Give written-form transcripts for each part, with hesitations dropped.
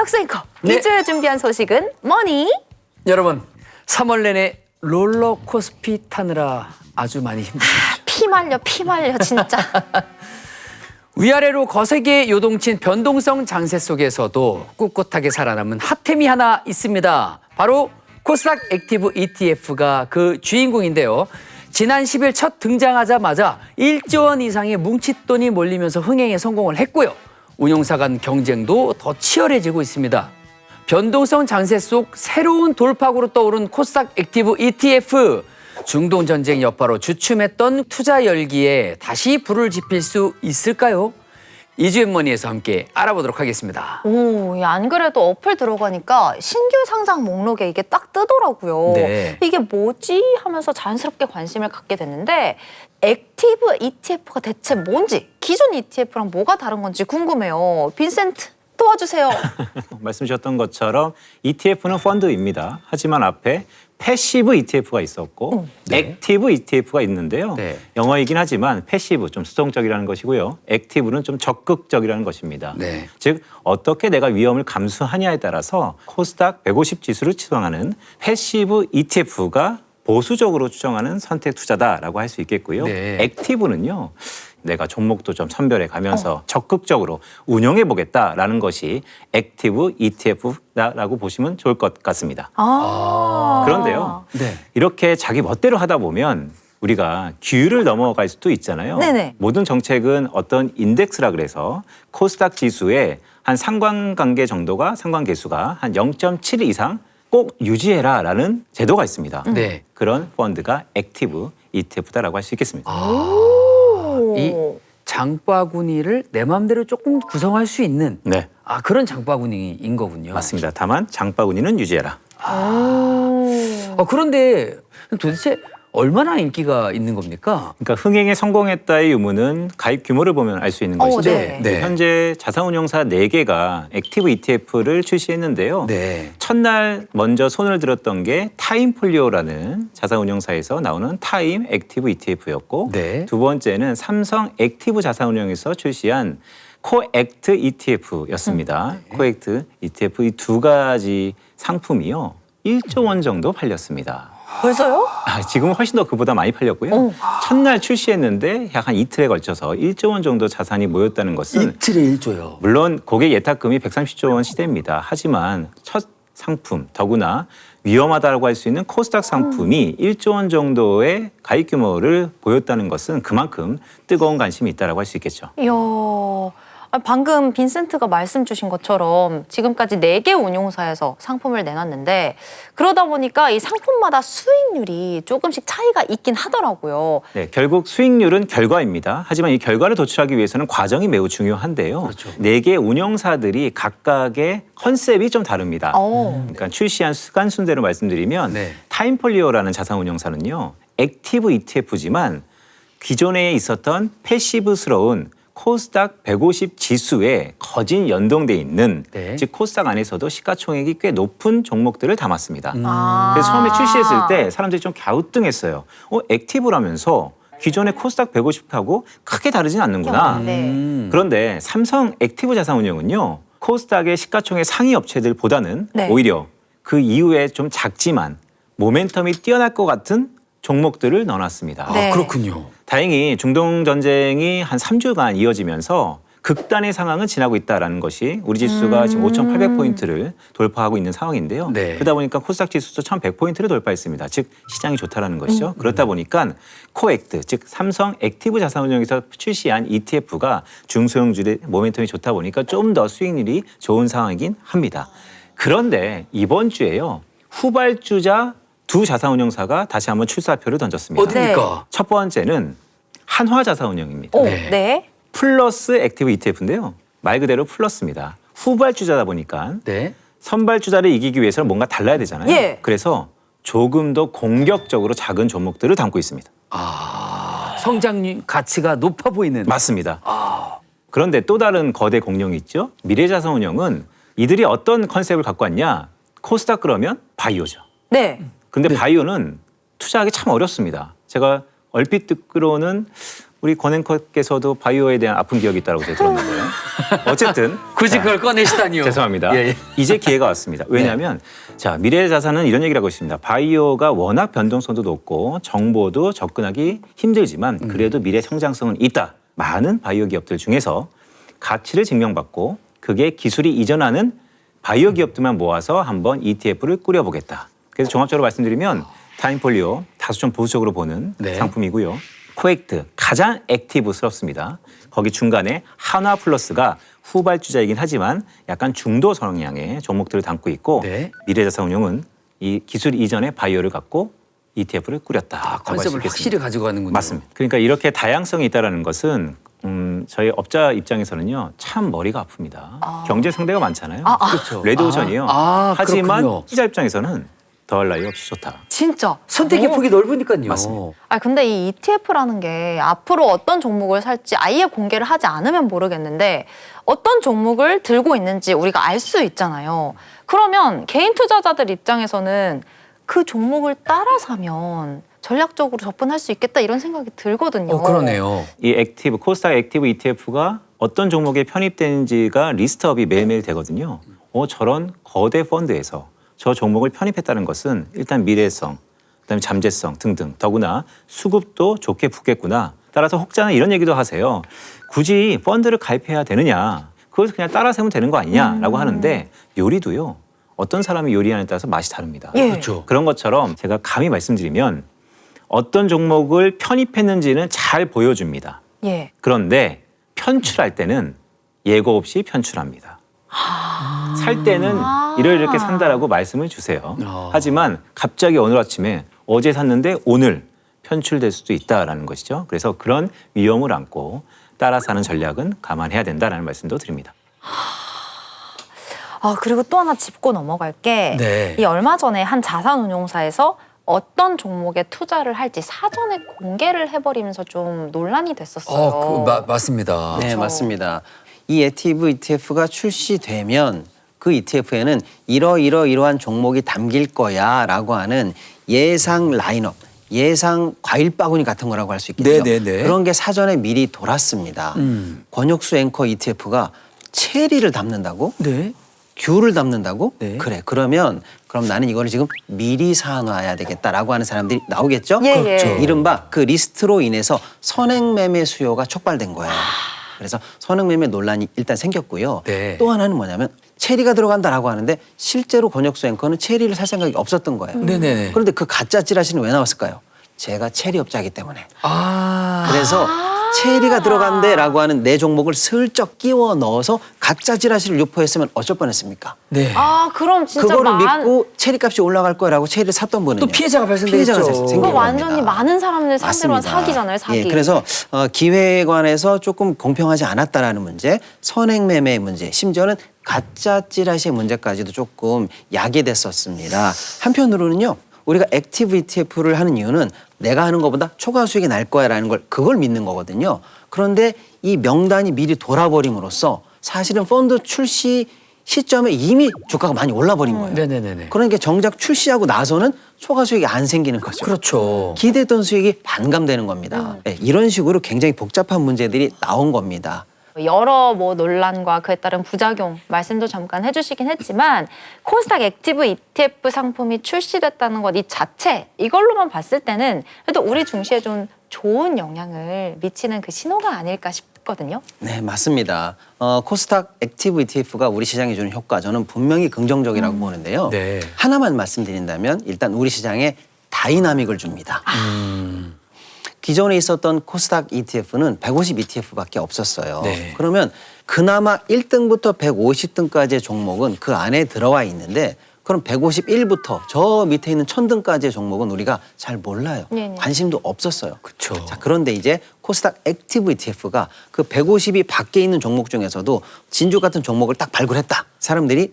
학생컵 네. 2주에 준비한 소식은 뭐니? 여러분 3월 내내 롤러코스피 타느라 아주 많이 힘드셨죠. 피 말려 진짜. 위아래로 거세게 요동친 변동성 장세 속에서도 꿋꿋하게 살아남은 핫템이 하나 있습니다. 바로 코스닥 액티브 ETF가 그 주인공인데요. 지난 10일 첫 등장하자마자 1조 원 이상의 뭉칫돈이 몰리면서 흥행에 성공을 했고요. 운용사 간 경쟁도 더 치열해지고 있습니다. 변동성 장세 속 새로운 돌파구로 떠오른 코스닥 액티브 ETF. 중동 전쟁 여파로 주춤했던 투자 열기에 다시 불을 지필 수 있을까요? 이주앤머니에서 함께 알아보도록 하겠습니다. 오, 안 그래도 어플 들어가니까 신규 상장 목록에 이게 딱 뜨더라고요. 네. 이게 뭐지 하면서 자연스럽게 관심을 갖게 됐는데 액티브 ETF가 대체 뭔지, 기존 ETF랑 뭐가 다른 건지 궁금해요. 빈센트 도와주세요. 말씀 주셨던 것처럼 ETF는 펀드입니다. 하지만 앞에 패시브 ETF가 있었고 네. 액티브 ETF가 있는데요. 네. 영어이긴 하지만 패시브 좀 수동적이라는 것이고요. 액티브는 좀 적극적이라는 것입니다. 네. 즉 어떻게 내가 위험을 감수하냐에 따라서 코스닥 150 지수를 추정하는 패시브 ETF가 보수적으로 추정하는 선택 투자다라고 할 수 있겠고요. 네. 액티브는요. 내가 종목도 좀 선별해 가면서 적극적으로 운영해 보겠다라는 것이 액티브 ETF다라고 보시면 좋을 것 같습니다. 그런데요. 네. 이렇게 자기 멋대로 하다 보면 우리가 규율을 넘어갈 수도 있잖아요. 네네. 모든 정책은 어떤 인덱스라 그래서 코스닥 지수의 한 상관관계 정도가 상관계수가 한 0.7 이상 꼭 유지해라라는 제도가 있습니다. 네. 그런 펀드가 액티브 ETF다라고 할 수 있겠습니다. 이 장바구니를 내 마음대로 조금 구성할 수 있는 네, 그런 장바구니인 거군요. 맞습니다. 다만 장바구니는 유지해라. 그런데 도대체 얼마나 인기가 있는 겁니까? 그러니까 흥행에 성공했다의 의무는 가입 규모를 보면 알 수 있는 것이죠. 네. 네. 현재 자산운용사 4개가 액티브 ETF를 출시했는데요. 네. 첫날 먼저 손을 들었던 게 타임폴리오라는 자산운용사에서 나오는 타임 액티브 ETF였고 네. 두 번째는 삼성 액티브 자산운용에서 출시한 코액트 ETF였습니다. 코액트 ETF 이 두 가지 상품이요. 1조 원 정도 팔렸습니다. 벌써요? 지금은 훨씬 더 그보다 많이 팔렸고요. 첫날 출시했는데 약 한 이틀에 걸쳐서 1조 원 정도 자산이 모였다는 것은 이틀에 1조요. 물론 고객 예탁금이 130조 원 시대입니다. 하지만 첫 상품, 더구나 위험하다고 할 수 있는 코스닥 상품이 1조 원 정도의 가입 규모를 보였다는 것은 그만큼 뜨거운 관심이 있다고 할 수 있겠죠. 이야, 방금 빈센트가 말씀 주신 것처럼 지금까지 4개 운용사에서 상품을 내놨는데 그러다 보니까 이 상품마다 수익률이 조금씩 차이가 있긴 하더라고요. 네, 결국 수익률은 결과입니다. 하지만 이 결과를 도출하기 위해서는 과정이 매우 중요한데요. 그렇죠. 4개 운용사들이 각각의 컨셉이 좀 다릅니다. 그러니까 출시한 시간 순대로 말씀드리면 네. 타임폴리오라는 자산운용사는요. 액티브 ETF지만 기존에 있었던 패시브스러운 코스닥 150 지수에 거진 연동돼 있는 네. 즉 코스닥 안에서도 시가총액이 꽤 높은 종목들을 담았습니다. 아. 그래서 처음에 출시했을 때 사람들이 좀 갸우뚱했어요. 액티브라면서 기존의 코스닥 150하고 크게 다르진 않는구나. 네. 그런데 삼성 액티브 자산운용은요. 코스닥의 시가총액 상위 업체들보다는 네. 오히려 그 이후에 좀 작지만 모멘텀이 뛰어날 것 같은 종목들을 넣어놨습니다. 네. 그렇군요. 다행히 중동 전쟁이 한 3주간 이어지면서 극단의 상황은 지나고 있다는 것이 우리 지수가 지금 5,800포인트를 돌파하고 있는 상황인데요. 네. 그러다 보니까 코스닥 지수도 1,100포인트를 돌파했습니다. 즉 시장이 좋다라는 것이죠. 그렇다 보니까 코액트, 즉 삼성 액티브 자산운용에서 출시한 ETF가 중소형주의 모멘텀이 좋다 보니까 좀 더 수익률이 좋은 상황이긴 합니다. 그런데 이번 주에요. 후발주자 두 자산운용사가 다시 한번 출사표를 던졌습니다. 어디입니까? 첫 번째는 한화자산운용입니다. 오, 네. 네. 플러스 액티브 ETF인데요. 말 그대로 플러스입니다. 후발주자다 보니까 네. 선발주자를 이기기 위해서는 뭔가 달라야 되잖아요. 예. 그래서 조금 더 공격적으로 작은 종목들을 담고 있습니다. 성장 가치가 높아 보이는. 맞습니다. 그런데 또 다른 거대 공룡이 있죠. 미래자산운용은 이들이 어떤 컨셉을 갖고 왔냐. 코스닥 그러면 바이오죠. 네. 근데 바이오는 투자하기 참 어렵습니다. 제가 얼핏 듣기로는 우리 권 앵커께서도 바이오에 대한 아픈 기억이 있다고 제가 들었는데요. 어쨌든 굳이 그걸 꺼내시다니요. 죄송합니다. 예, 예. 이제 기회가 왔습니다. 왜냐하면 자 미래의 자산은 이런 얘기를 하고 있습니다. 바이오가 워낙 변동성도 높고 정보도 접근하기 힘들지만 그래도 미래 성장성은 있다. 많은 바이오 기업들 중에서 가치를 증명받고 그게 기술이 이전하는 바이오 기업들만 모아서 한번 ETF를 꾸려보겠다. 그래서 종합적으로 말씀드리면 타임폴리오 다소 좀 보수적으로 보는 네. 상품이고요. 코엑트 가장 액티브스럽습니다. 거기 중간에 한화 플러스가 후발주자이긴 하지만 약간 중도 성향의 종목들을 담고 있고 네. 미래자산운용은 이 기술 이전의 바이오를 갖고 ETF를 꾸렸다. 컨셉을 확실히 가지고 가는군요. 맞습니다. 그러니까 이렇게 다양성이 있다는 것은 저희 업자 입장에서는요 참 머리가 아픕니다. 경제 상대가 많잖아요. 그렇죠. 레드오션이요. 하지만 그렇군요. 투자 입장에서는 더할 나위 없이 좋다. 진짜 선택의 폭이 넓으니까요. 맞습니다. 아 근데 이 ETF라는 게 앞으로 어떤 종목을 살지 아예 공개를 하지 않으면 모르겠는데 어떤 종목을 들고 있는지 우리가 알 수 있잖아요. 그러면 개인 투자자들 입장에서는 그 종목을 따라 사면 전략적으로 접근할 수 있겠다 이런 생각이 들거든요. 그러네요. 이 액티브 코스닥 액티브 ETF가 어떤 종목에 편입되는지가 리스트업이 매일매일 되거든요. 저런 거대 펀드에서 저 종목을 편입했다는 것은 일단 미래성, 그다음에 잠재성 등등 더구나 수급도 좋게 붙겠구나. 따라서 혹자는 이런 얘기도 하세요. 굳이 펀드를 가입해야 되느냐. 그걸 그냥 따라 세우면 되는 거 아니냐라고 하는데 요리도요. 어떤 사람이 요리하느냐에 따라서 맛이 다릅니다. 예. 그렇죠. 그런 것처럼 제가 감히 말씀드리면 어떤 종목을 편입했는지는 잘 보여줍니다. 예. 그런데 편출할 때는 예고 없이 편출합니다. 살 때는 이렇게 산다라고 말씀을 주세요. 하지만 갑자기 오늘 아침에 어제 샀는데 오늘 편출될 수도 있다라는 것이죠. 그래서 그런 위험을 안고 따라 사는 전략은 감안해야 된다라는 말씀도 드립니다. 아 그리고 또 하나 짚고 넘어갈 게 네. 이 얼마 전에 한 자산운용사에서 어떤 종목에 투자를 할지 사전에 공개를 해버리면서 좀 논란이 됐었어요. 맞습니다. 네, 그렇죠. 맞습니다. 이 액티브 ETF가 출시되면 그 ETF에는 이러한 종목이 담길 거야라고 하는 예상 라인업, 예상 과일 바구니 같은 거라고 할 수 있겠죠. 네네네. 그런 게 사전에 미리 돌았습니다. 권혁수 앵커 ETF가 체리를 담는다고? 네. 귤을 담는다고? 네. 그래. 그럼 나는 이거를 지금 미리 사놔야 되겠다라고 하는 사람들이 나오겠죠? 예, 그렇죠. 예. 이른바 그 리스트로 인해서 선행매매 수요가 촉발된 거예요. 그래서 선행매매 논란이 일단 생겼고요. 네. 또 하나는 뭐냐면 체리가 들어간다라고 하는데 실제로 권혁수 앵커는 체리를 살 생각이 없었던 거예요. 네네네. 그런데 그 가짜 찌라시는 왜 나왔을까요? 제가 체리 업자이기 때문에. 그래서 체리가 들어간대라고 하는 내 종목을 슬쩍 끼워 넣어서 가짜 찌라시를 유포했으면 어쩔 뻔했습니까? 네. 아 그럼 진짜 그거를 믿고 체리 값이 올라갈 거라고 체리를 샀던 분은 또 피해자가 발생되겠죠. 피해자가 생긴 그거 겁니다. 완전히 많은 사람들 상대로 한 맞습니다. 사기잖아요, 사기. 예, 그래서 기회관에서 조금 공평하지 않았다라는 문제, 선행매매의 문제, 심지어는 가짜 찌라시의 문제까지도 조금 야기됐었습니다. 한편으로는요. 우리가 액티브 ETF를 하는 이유는 내가 하는 것보다 초과 수익이 날 거야라는 걸 그걸 믿는 거거든요. 그런데 이 명단이 미리 돌아버림으로써 사실은 펀드 출시 시점에 이미 주가가 많이 올라버린 거예요. 네네네네. 그러니까 정작 출시하고 나서는 초과 수익이 안 생기는 거죠. 그렇죠. 기대했던 수익이 반감되는 겁니다. 네, 이런 식으로 굉장히 복잡한 문제들이 나온 겁니다. 여러 논란과 그에 따른 부작용 말씀도 잠깐 해주시긴 했지만 코스닥 액티브 ETF 상품이 출시됐다는 것 이 자체 이걸로만 봤을 때는 그래도 우리 증시에 좀 좋은 영향을 미치는 그 신호가 아닐까 싶거든요. 네, 맞습니다. 코스닥 액티브 ETF가 우리 시장에 주는 효과 저는 분명히 긍정적이라고 보는데요. 네. 하나만 말씀드린다면 일단 우리 시장에 다이나믹을 줍니다. 기존에 있었던 코스닥 ETF는 150 ETF밖에 없었어요. 네. 그러면 그나마 1등부터 150등까지의 종목은 그 안에 들어와 있는데 그럼 151부터 저 밑에 있는 1000등까지의 종목은 우리가 잘 몰라요. 네네. 관심도 없었어요. 그쵸. 자, 그런데 이제 코스닥 액티브 ETF가 그 150이 밖에 있는 종목 중에서도 진주 같은 종목을 딱 발굴했다. 사람들이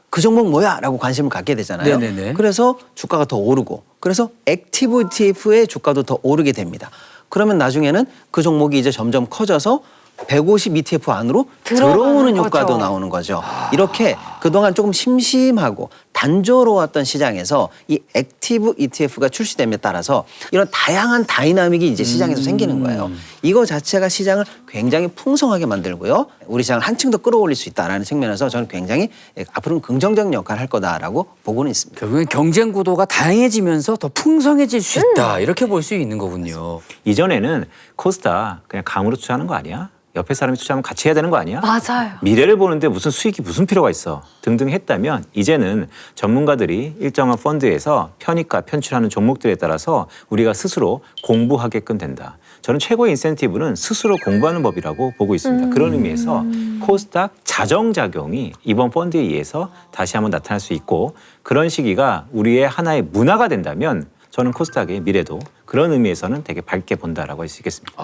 그 종목 뭐야? 라고 관심을 갖게 되잖아요. 네네네. 그래서 주가가 더 오르고 그래서 액티브 ETF의 주가도 더 오르게 됩니다. 그러면 나중에는 그 종목이 이제 점점 커져서 150 ETF 안으로 들어오는 들어가는 효과도 거죠. 나오는 거죠. 이렇게 그동안 조금 심심하고 단조로웠던 시장에서 이 액티브 ETF가 출시됨에 따라서 이런 다양한 다이나믹이 이제 시장에서 생기는 거예요. 이거 자체가 시장을 굉장히 풍성하게 만들고요. 우리 시장을 한층 더 끌어올릴 수 있다라는 측면에서 저는 굉장히 앞으로는 긍정적인 역할을 할 거다라고 보고는 있습니다. 결국엔 경쟁 구도가 다양해지면서 더 풍성해질 수 있다. 이렇게 볼 수 있는 거군요. 이전에는 코스닥 그냥 감으로 투자하는 거 아니야? 옆에 사람이 투자하면 같이 해야 되는 거 아니야? 맞아요. 미래를 보는데 무슨 수익이 무슨 필요가 있어 등등 했다면 이제는 전문가들이 일정한 펀드에서 편입과 편출하는 종목들에 따라서 우리가 스스로 공부하게끔 된다. 저는 최고의 인센티브는 스스로 공부하는 법이라고 보고 있습니다. 그런 의미에서 코스닥 자정작용이 이번 펀드에 의해서 다시 한번 나타날 수 있고 그런 시기가 우리의 하나의 문화가 된다면 저는 코스닥의 미래도 그런 의미에서는 되게 밝게 본다라고 할 수 있겠습니다.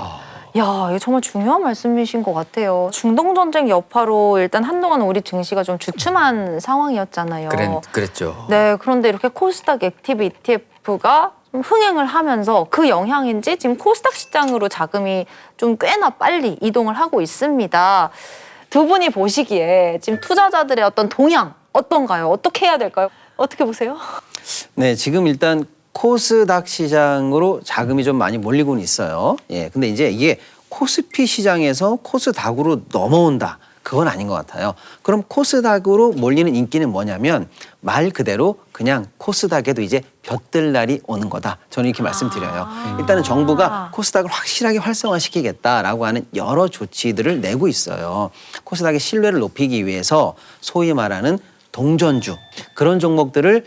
야, 이게 정말 중요한 말씀이신 것 같아요. 중동 전쟁 여파로 일단 한동안 우리 증시가 좀 주춤한 상황이었잖아요. 그랬죠. 네, 그런데 이렇게 코스닥 액티브 ETF가 좀 흥행을 하면서 그 영향인지 지금 코스닥 시장으로 자금이 좀 꽤나 빨리 이동을 하고 있습니다. 두 분이 보시기에 지금 투자자들의 어떤 동향 어떤가요? 어떻게 해야 될까요? 어떻게 보세요? 네, 지금 일단 코스닥 시장으로 자금이 좀 많이 몰리고는 있어요. 예, 근데 이제 이게 코스피 시장에서 코스닥으로 넘어온다. 그건 아닌 것 같아요. 그럼 코스닥으로 몰리는 인기는 뭐냐면 말 그대로 그냥 코스닥에도 이제 볕들 날이 오는 거다. 저는 이렇게 말씀드려요. 일단은 정부가 코스닥을 확실하게 활성화시키겠다라고 하는 여러 조치들을 내고 있어요. 코스닥의 신뢰를 높이기 위해서 소위 말하는 동전주 그런 종목들을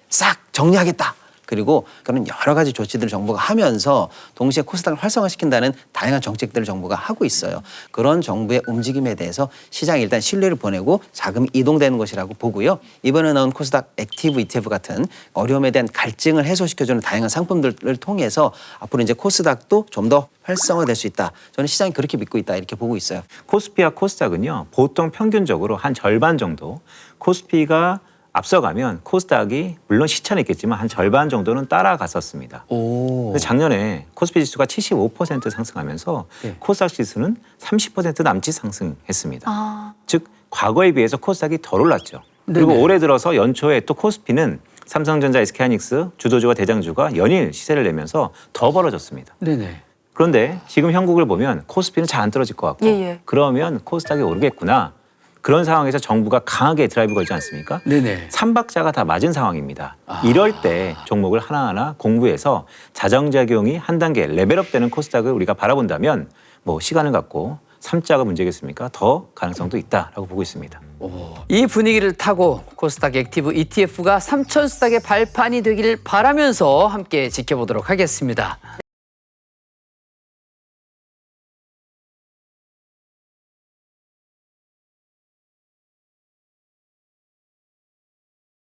싹 정리하겠다. 그리고 그런 여러 가지 조치들을 정부가 하면서 동시에 코스닥을 활성화시킨다는 다양한 정책들을 정부가 하고 있어요. 그런 정부의 움직임에 대해서 시장에 일단 신뢰를 보내고 자금이 이동되는 것이라고 보고요. 이번에 나온 코스닥 액티브 ETF 같은 어려움에 대한 갈증을 해소시켜주는 다양한 상품들을 통해서 앞으로 이제 코스닥도 좀 더 활성화될 수 있다. 저는 시장이 그렇게 믿고 있다 이렇게 보고 있어요. 코스피와 코스닥은요. 보통 평균적으로 한 절반 정도 코스피가 앞서가면 코스닥이 물론 시차는 있겠지만 한 절반 정도는 따라갔었습니다. 그래서 작년에 코스피 지수가 75% 상승하면서 코스닥 지수는 30% 남짓 상승했습니다. 즉 과거에 비해서 코스닥이 덜 올랐죠. 그리고 올해 들어서 연초에 또 코스피는 삼성전자, SK하이닉스 주도주와 대장주가 연일 시세를 내면서 더 벌어졌습니다. 네네. 그런데 지금 형국을 보면 코스피는 잘 안 떨어질 것 같고 그러면 코스닥이 오르겠구나. 그런 상황에서 정부가 강하게 드라이브 걸지 않습니까? 네네. 삼박자가 다 맞은 상황입니다. 이럴 때 종목을 하나하나 공부해서 자정작용이 한 단계 레벨업되는 코스닥을 우리가 바라본다면 뭐 시간을 갖고 삼자가 문제겠습니까? 더 가능성도 있다라고 보고 있습니다. 이 분위기를 타고 코스닥 액티브 ETF가 삼천수닥의 발판이 되기를 바라면서 함께 지켜보도록 하겠습니다.